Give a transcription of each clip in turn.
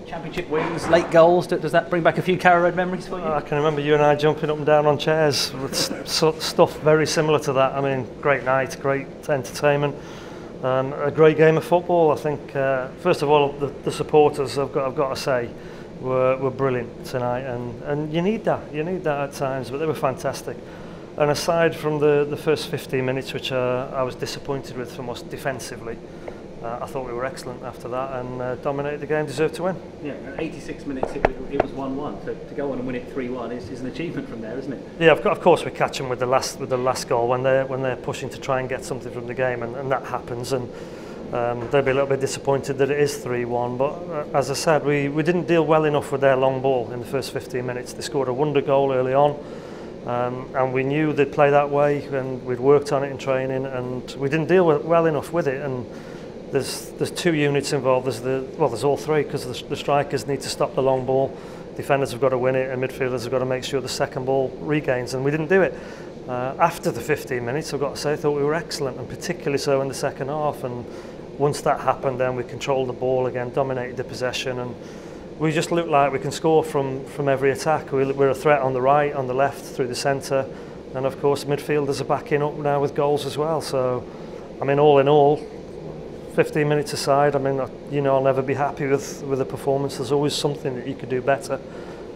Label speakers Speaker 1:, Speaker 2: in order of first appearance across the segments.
Speaker 1: Championship wins, late goals, does that bring back a few Carrow Road memories for you?
Speaker 2: I can remember you and I jumping up and down on chairs with stuff very similar to that. I mean, great night, great entertainment, a great game of football. I think, first of all, the supporters, I've got to say, were brilliant tonight, and you need that at times, but they were fantastic. And aside from the first 15 minutes, which I was disappointed with from us defensively, I thought we were excellent after that and dominated the game, deserved to win.
Speaker 1: Yeah, at 86 minutes it was 1-1. To go on and win it 3-1 is an achievement from there, isn't it?
Speaker 2: Yeah, of course we catch them with the last goal when they're pushing to try and get something from the game, and that happens, and they'll be a little bit disappointed that it is 3-1. But as I said, we didn't deal well enough with their long ball in the first 15 minutes. They scored a wonder goal early on. And we knew they'd play that way, and we'd worked on it in training, and we didn't deal well enough with it. And there's two units involved. There's all three, because the strikers need to stop the long ball, defenders have got to win it, and midfielders have got to make sure the second ball regains. And we didn't do it. After the 15 minutes, I've got to say, I thought we were excellent, and particularly so in the second half. And once that happened, then we controlled the ball again, dominated the possession, and we just look like we can score from every attack. We're a threat on the right, on the left, through the centre, and of course midfielders are backing up now with goals as well. So, I mean, all in all, 15 minutes aside, I mean, I'll never be happy with the performance. There's always something that you could do better.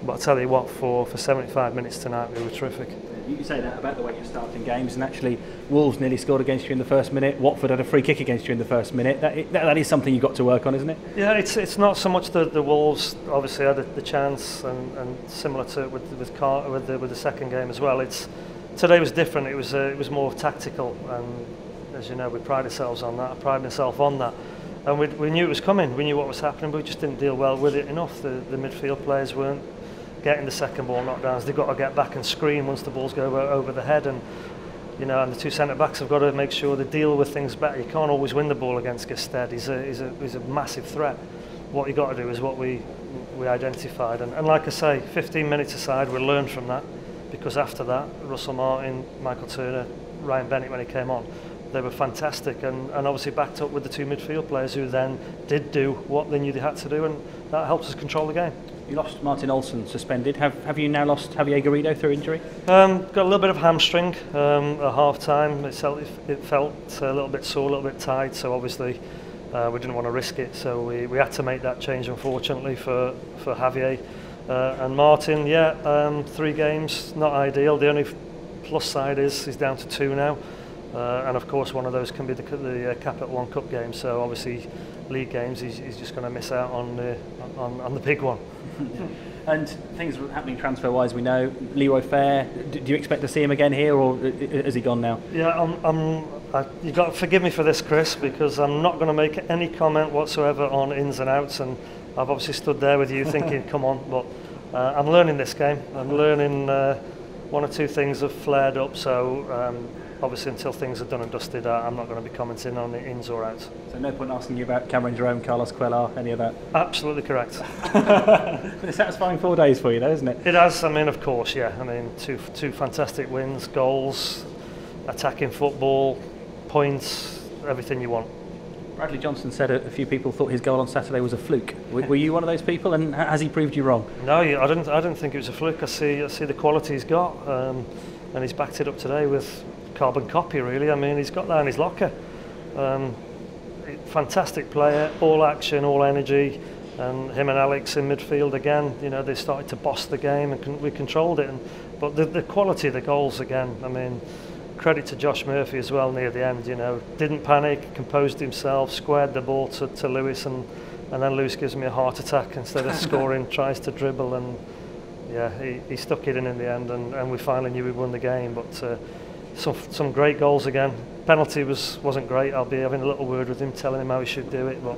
Speaker 2: But I tell you what, for 75 minutes tonight, we were terrific.
Speaker 1: You say that about the way you're starting games, and actually Wolves nearly scored against you in the first minute. Watford had a free kick against you in the first minute. That is something you've got to work on, isn't it?
Speaker 2: Yeah, it's not so much the Wolves obviously had the chance, and similar to with the second game as well. Today was different. It was more tactical, and as you know, we pride ourselves on that. I pride myself on that, and we knew it was coming. We knew what was happening, but we just didn't deal well with it enough. The midfield players weren't getting the second ball knockdowns. They've got to get back and screen once the balls go over the head, and and the two centre backs have got to make sure they deal with things better. You can't always win the ball against Gestead. He's a massive threat. What you got to do is what we identified, and like I say, 15 minutes aside, we learned from that, because after that, Russell Martin, Michael Turner, Ryan Bennett when he came on, they were fantastic, and obviously backed up with the two midfield players who then did do what they knew they had to do, and that helped us control the game.
Speaker 1: You lost Martin Olsen, suspended. Have you now lost Javier Garrido through injury?
Speaker 2: Got a little bit of hamstring at half time. It felt a little bit sore, a little bit tight, so obviously we didn't want to risk it, so we had to make that change, unfortunately, for Javier. And Martin, 3 games, not ideal. The only plus side is he's down to 2 now. And of course one of those can be the Cap at One Cup game, so obviously league games he's just going to miss out on the big one.
Speaker 1: And things were happening transfer wise, we know. Leroy Fair, do you expect to see him again here, or has he gone now?
Speaker 2: Yeah, you've got to forgive me for this, Chris, because I'm not going to make any comment whatsoever on ins and outs, and I've obviously stood there with you thinking come on, but I'm learning this game. I'm learning one or two things have flared up, so obviously until things are done and dusted, I'm not going to be commenting on the ins or outs.
Speaker 1: So no point asking you about Cameron Jerome, Carlos Cuellar, any of that?
Speaker 2: Absolutely correct.
Speaker 1: Been a satisfying 4 days for you though, isn't it?
Speaker 2: It has, I mean, of course, yeah. I mean, two fantastic wins, goals, attacking football, points, everything you want.
Speaker 1: Bradley Johnson said a few people thought his goal on Saturday was a fluke. Were you one of those people, and has he proved you wrong?
Speaker 2: No, I didn't think it was a fluke. I see the quality he's got, and he's backed it up today with carbon copy, really. I mean, he's got that in his locker. Fantastic player, all action, all energy, and him and Alex in midfield again. They started to boss the game, and we controlled it. But the quality of the goals again. I mean, credit to Josh Murphy as well near the end. Didn't panic, composed himself, squared the ball to Lewis, and then Lewis gives me a heart attack instead of scoring. Tries to dribble, and he stuck it in the end, and we finally knew we won the game. But some great goals again. Penalty wasn't great. I'll be having a little word with him, telling him how he should do it, but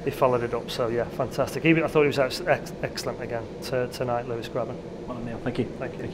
Speaker 2: he followed it up. So yeah, fantastic. I thought he was excellent again tonight, Lewis Grabban.
Speaker 1: Well, Neil, thank you.
Speaker 2: Thank you.